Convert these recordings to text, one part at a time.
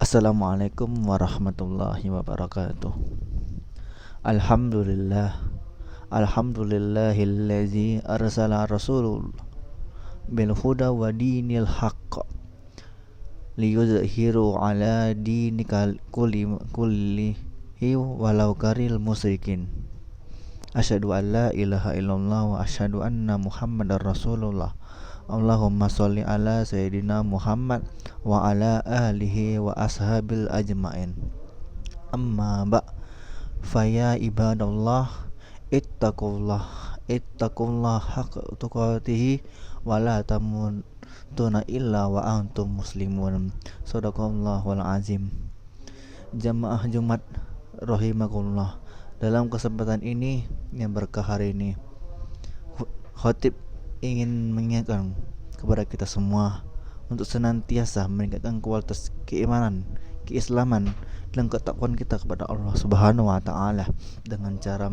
Assalamualaikum warahmatullahi wabarakatuh. Alhamdulillah, alhamdulillahillazi arsala rasulul bil huda wa dinil haqq liyuzhiru ala dinikal kullihi walau karil musyrikin. Asyhadu an la ilaha illallah wa asyhadu anna muhammadar rasulullah. Allahumma sholli ala sayyidina Muhammad wa ala alihi wa ashabil ajmain. Amma ba faya ibadallah ittaqullah haqqa tuqatih wa la tamutunna illa wa antum muslimun. Shadaqallahul azim. Jamaah Jumat rahimakumullah. Dalam kesempatan ini yang berkah hari ini, khotib ingin mengingatkan kepada kita semua untuk senantiasa meningkatkan kualitas keimanan, keislaman, dan ketakwaan kita kepada Allah Subhanahu wa taala dengan cara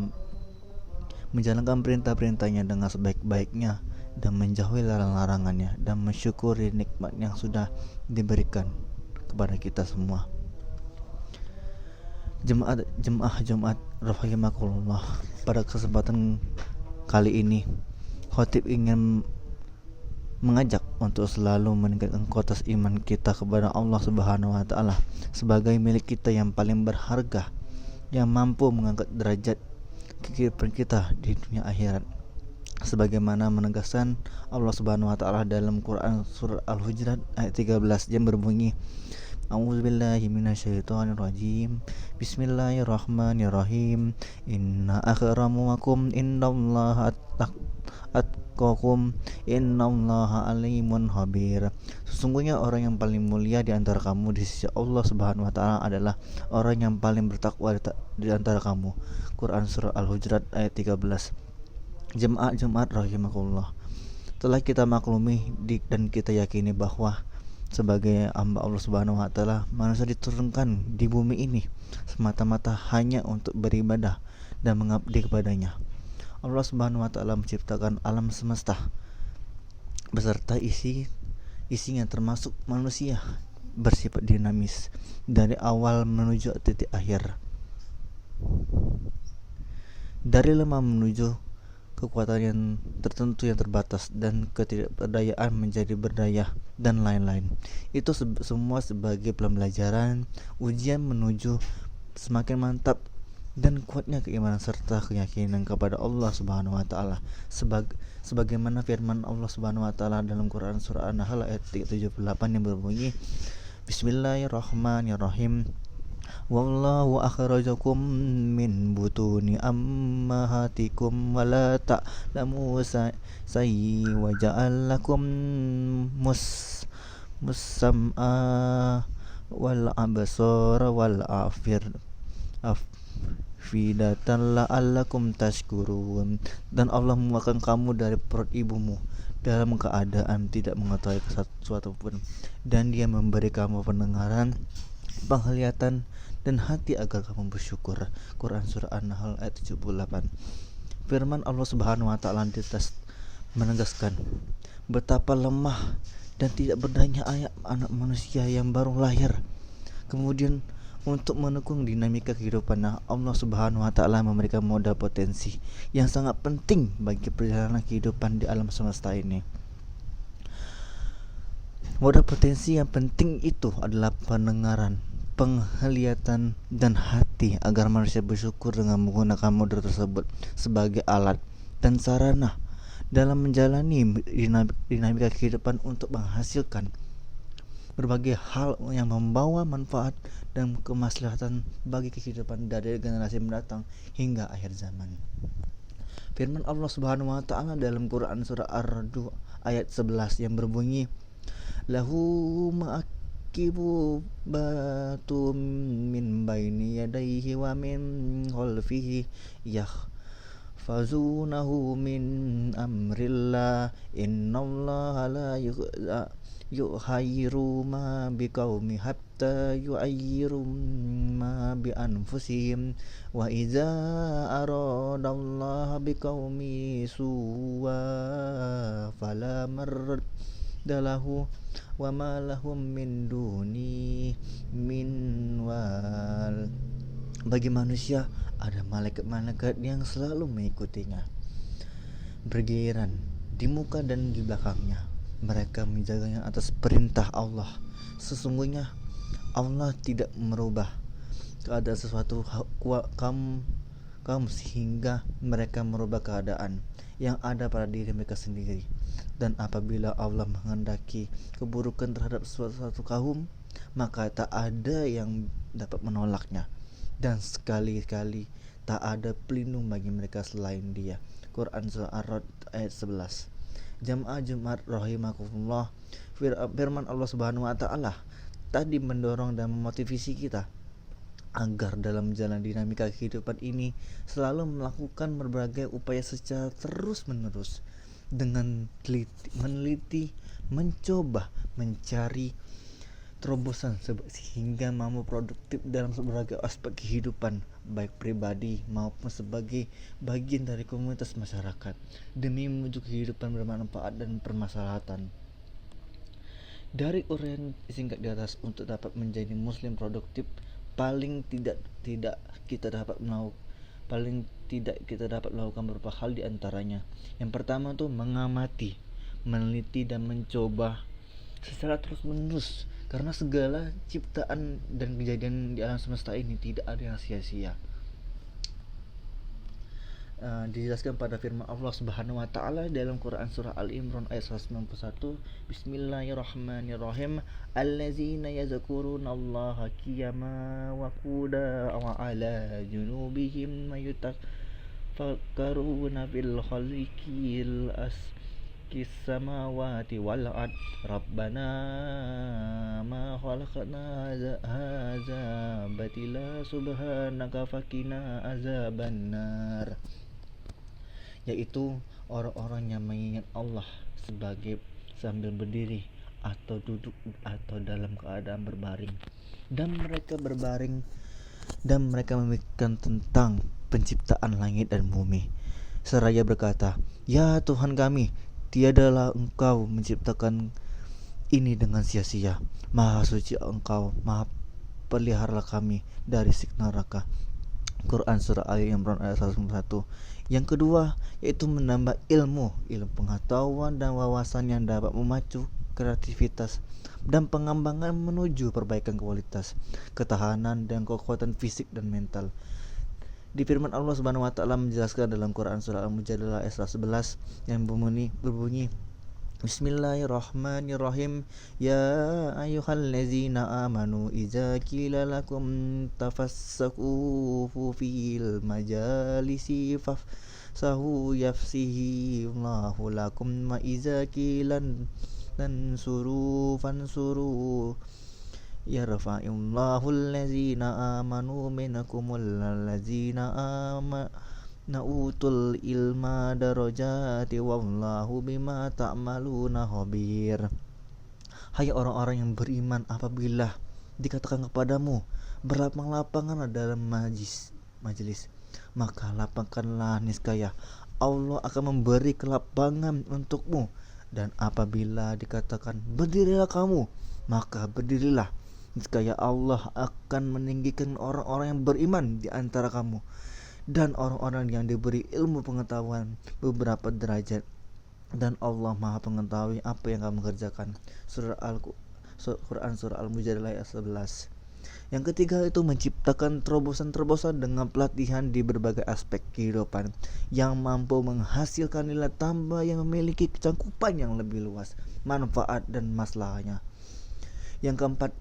menjalankan perintah-perintahnya dengan sebaik-baiknya dan menjauhi larang-larangannya dan mensyukuri nikmat yang sudah diberikan kepada kita semua. Jemaah Jumat rahimakumullah, pada kesempatan kali ini khotib ingin mengajak untuk selalu meningkatkan kualitas iman kita kepada Allah Subhanahu wa taala sebagai milik kita yang paling berharga, yang mampu mengangkat derajat kehidupan kita di dunia akhirat. Sebagaimana menegaskan Allah Subhanahu wa taala dalam Quran surah Al-Hujurat ayat 13 yang berbunyi, A'udzubillahi minasyaitonirrajim. Bismillahirrahmanirrahim. Inna akramakum indallahi atqakum innallaha alimun khabir. Sesungguhnya orang yang paling mulia di antara kamu di sisi Allah Subhanahu wa taala adalah orang yang paling bertakwa di antara kamu. Quran surah Al-Hujurat ayat 13. Jemaah Jumat rahimakumullah. Telah kita maklumi dan kita yakini bahwa sebagai hamba Allah Subhanahu wa taala, manusia diturunkan di bumi ini semata-mata hanya untuk beribadah dan mengabdi kepadanya. Allah Subhanahu wa taala menciptakan alam semesta beserta isinya termasuk manusia bersifat dinamis dari awal menuju titik akhir. Dari lemah menuju kekuatan yang tertentu yang terbatas dan ketidakberdayaan menjadi berdaya dan lain-lain. Itu semua sebagai pembelajaran, ujian menuju semakin mantap dan kuatnya keimanan serta keyakinan kepada Allah Subhanahu wa taala. Sebagaimana firman Allah Subhanahu wa taala dalam Quran surah An-Nahl ayat 78 yang berbunyi, Bismillahirrahmanirrahim. Wallahu akhrajakum min butuni ammahatikum wa la ta'lamu sayyi wa ja'al lakum musam'a wal absara wal afidatan la'allakum tashkurun. Dan Allah mengeluarkan kamu dari perut ibumu dalam keadaan tidak mengetahui sesuatu pun, dan Dia memberi kamu pendengaran, penglihatan, dan hati agar kamu bersyukur. Quran surah An-Nahl ayat 78. Firman Allah Subhanahu wa taala menegaskan betapa lemah dan tidak berdaya anak manusia yang baru lahir. Kemudian untuk mendukung dinamika kehidupan, Allah Subhanahu wa taala memberikan modal potensi yang sangat penting bagi perjalanan kehidupan di alam semesta ini. Modal potensi yang penting itu adalah pendengaran, penglihatan, dan hati agar manusia bersyukur dengan menggunakan modal tersebut sebagai alat dan sarana dalam menjalani dinamika kehidupan untuk menghasilkan berbagai hal yang membawa manfaat dan kemaslahatan bagi kehidupan dari generasi mendatang hingga akhir zaman. Firman Allah Subhanahu wa taala dalam Quran surah Ar-Ra'd ayat 11 yang berbunyi, Lahu ma'akibu batum min baini yadayhi wa min khalfihi yahfazunahu min amrillah innallaha la yughayyiru ma biqaumi hatta yughayyiru ma bi anfusihim wa idza aradallahu biqaumi suwa fala mardalahu wa ma lahum min duni min Bagi manusia ada malaikat-malaikat yang selalu mengikutinya, bergiliran di muka dan di belakangnya. Mereka menjaganya atas perintah Allah. Sesungguhnya Allah tidak merubah keadaan sesuatu kamu sehingga mereka merubah keadaan yang ada pada diri mereka sendiri. Dan apabila Allah menghendaki keburukan terhadap suatu kaum, maka tak ada yang dapat menolaknya, dan sekali-kali tak ada pelindung bagi mereka selain Dia. Quran Surah Ar-Ra'd ayat 11. Jamaah Jumat rahimakumullah, firman Allah Subhanahu wa taala tadi mendorong dan memotivasi kita agar dalam jalan dinamika kehidupan ini selalu melakukan berbagai upaya secara terus-menerus dengan meneliti, mencoba, mencari terobosan sehingga mampu produktif dalam berbagai aspek kehidupan, baik pribadi maupun sebagai bagian dari komunitas masyarakat, demi menuju kehidupan bermanfaat dan permaslahatan. Dari uraian singkat di atas, untuk dapat menjadi muslim produktif, paling tidak kita dapat melakukan beberapa hal di antaranya. Yang pertama tuh mengamati, meneliti dan mencoba secara terus-menerus, karena segala ciptaan dan kejadian di alam semesta ini tidak ada yang sia-sia. Dijelaskan pada firman Allah Subhanahu wa taala dalam Quran surah Al-Imran ayat 191, Bismillahirrahmanirrahim, allazina yazkurunallaha qiyaman wa qu'udan wa 'ala junubihim wa yatafakkaruna fil khalqil samawati wal ard rabbana ma khalaqna hadza batila subhanaka faqina azabannar, yaitu orang-orang yang mengingat Allah sambil berdiri atau duduk atau dalam keadaan berbaring, dan mereka memikirkan tentang penciptaan langit dan bumi seraya berkata, ya Tuhan kami, tiadalah Engkau menciptakan ini dengan sia-sia. Maha suci Engkau, Maha peliharalah kami dari siksa neraka. Quran surah Ali Imran ayat 101. Yang kedua yaitu menambah ilmu pengetahuan dan wawasan yang dapat memacu kreativitas dan pengembangan menuju perbaikan kualitas, ketahanan dan kekuatan fisik dan mental. Di firman Allah Subhanahu wa taala menjelaskan dalam Quran surah Al-Mujadilah ayat 11 yang berbunyi Bismillahirrahmanirrahim, ya ayyuhallazina amanu idza qila lakum tafassahu fil majalisi fafsahu yafsihi Allahu lakum wa idza qila fansuru yarfa'illahu allazina amanu minkumul ladzina utul ilma darajati wallahu bima ta'maluna khabir. Hai orang-orang yang beriman, apabila dikatakan kepadamu berlapang-lapanganlah dalam majelis, maka lapangkanlah, niscaya Allah akan memberi kelapangan untukmu. Dan apabila dikatakan berdirilah kamu, maka berdirilah, niscaya Allah akan meninggikan orang-orang yang beriman di antara kamu dan orang-orang yang diberi ilmu pengetahuan beberapa derajat, dan Allah Maha mengetahui apa yang kamu kerjakan. Quran surah Al-Mujadilah ayat 11. Yang ketiga itu menciptakan terobosan-terobosan dengan pelatihan di berbagai aspek kehidupan yang mampu menghasilkan nilai tambah yang memiliki cangkupan yang lebih luas, manfaat dan maslahnya. Yang keempat,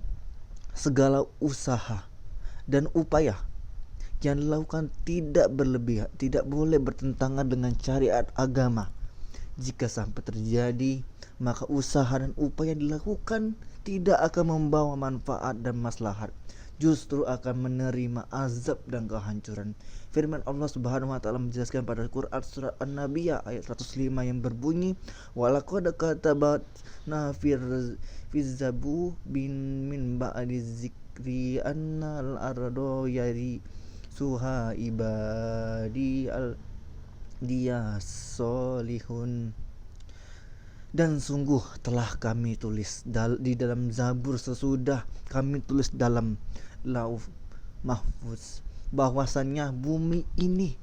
segala usaha dan upaya yang dilakukan tidak berlebihan, tidak boleh bertentangan dengan syariat agama. Jika sampai terjadi, maka usaha dan upaya yang dilakukan tidak akan membawa manfaat dan maslahat, justru akan menerima azab dan kehancuran. Firman Allah Subhanahu wa taala menjelaskan pada Quran surah An-Nabiyah ayat 105 yang berbunyi, walaqad katabna fi zabu min ba'di zikri annal ardo yari suha ibadi al dia solihun. Dan sungguh telah kami tulis di dalam Zabur sesudah kami tulis dalam Lauf Mahfuz bahwasannya bumi ini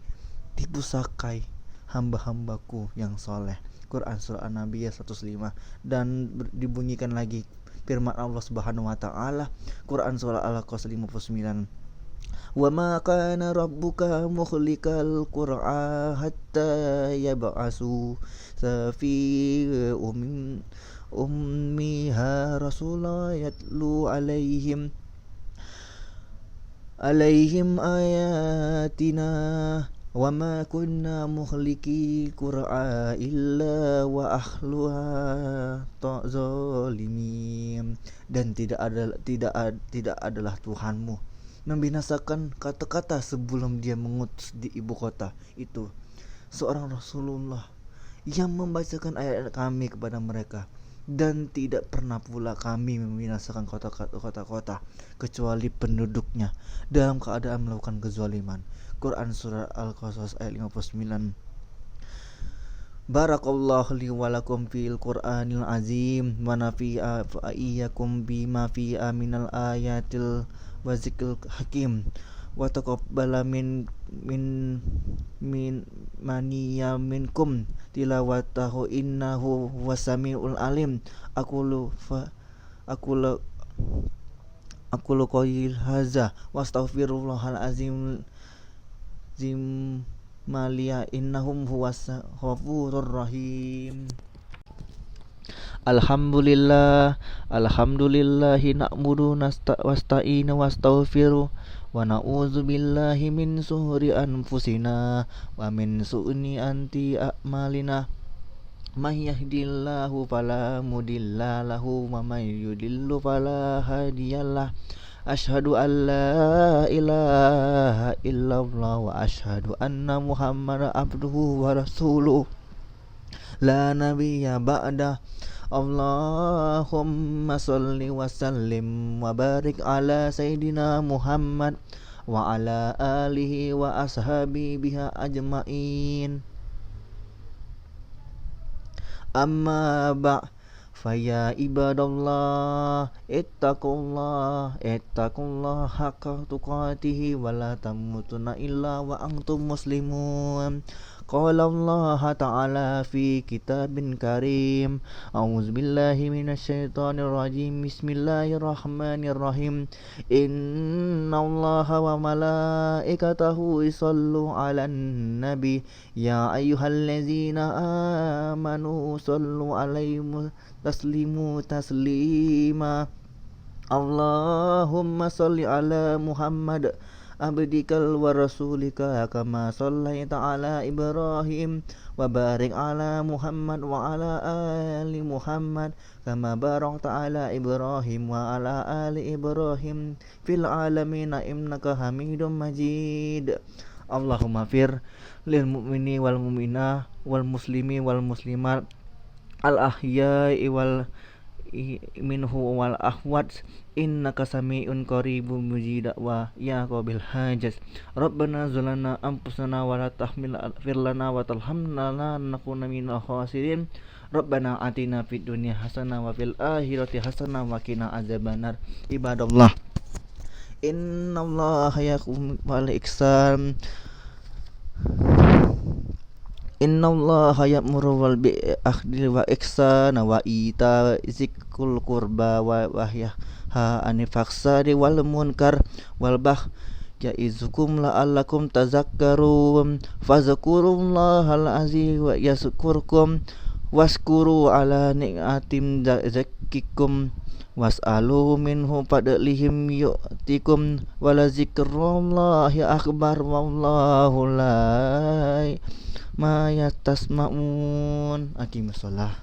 dipusakai hamba-hambaku yang soleh. Quran surah An-Nabiyyah 105. Dan dibunyikan lagi firman Allah Subhanahu wa taala, Quran surah Al-Qasas 59. Wa ma kana rabbuka mukhlikal qur'a hatta yab'asu safi ummiha rasula yatlu alaihim ayatina wa ma kunna mukhliki qur'a illa wa ahluha zalimin. Dan tidak adalah Tuhanmu membinasakan kata-kata sebelum dia mengutus di ibu kota itu seorang Rasulullah yang membacakan ayat-ayat kami kepada mereka, dan tidak pernah pula kami membinasakan kota-kota kecuali penduduknya dalam keadaan melakukan kezaliman. Quran surah Al-Qasas ayat 59. Barakallahu li wa lakum fil Qur'anil azim wa nafi'akum bima fi'a minal ayatil wa zikril hakim wa taqabbala min maniya minkum tilawatahu innahu wasamiul alim. Aqulu qail haza wastaghfirullahal azim maliya innahum huwas ghafurur rahim. Alhamdulillahi na'budu wasta'inu wastaghfiru wa na'udzu billahi min syururi anfusina wa min su'ni a'malina. May yahdihillahu fala mudilla lahu wa may yudlil fala hadiyalah. Asyhadu an la ilaha illallah wa asyhadu anna Muhammadan abduhu wa rasuluh la nabiyya ba'da. Allahumma sholli wa sallim wa barik ala sayyidina Muhammad wa ala alihi wa ashabihi biha ajmain. Amma ba' faya ibadallah ittaqullah haqqa tuqatihi wa la tamutunna illa wa antum muslimun. Qala Allah ta'ala fi kitabin karim. A'udzu billahi minasyaitonir rajim. Bismillahirrahmanirrahim. Innallaha wa malaikatahu yusallu 'alan nabi ya ayyuhallazina amanu sallu 'alaihi taslimu taslima. Allahumma sholli 'ala Muhammad abdikal wa rasulika kama shallaita ala Ibrahim wa barik ala Muhammad wa ala ali Muhammad kama barakta ala Ibrahim wa ala ali Ibrahim fil alamin innaka Hamidum Majid. Allahumma fir lil mu'mini wal mu'minah wal muslimi wal muslimat al ahya'i wal minhu wal ahwat innaka sami'un qaribun mujib wa ya qabil hajat. Rabbana zulana anfusana wa la tahmil lana wa tarhamna lanakuna minal khasirin. Rabbana atina fid dunya hasanah wa fil akhirati hasanah wa qina azabannar. Ibadallah, innallaha yaqum wal ihsan. Innallaha ya'muru bil adli wa ihsana wa ita'i dzil qurba wa yanha 'anil fahsya'i wal munkar wal baghi ya'izukum la'allakum tadhakkarun. Fadhkurullahal azim wa yazkurkum waskuru ala ni'atim zakkikum was'alu minhu fadlihim yu'tikum wala zikrullahi akbar wallahu la ma yatasma'un. Aqimus shalah.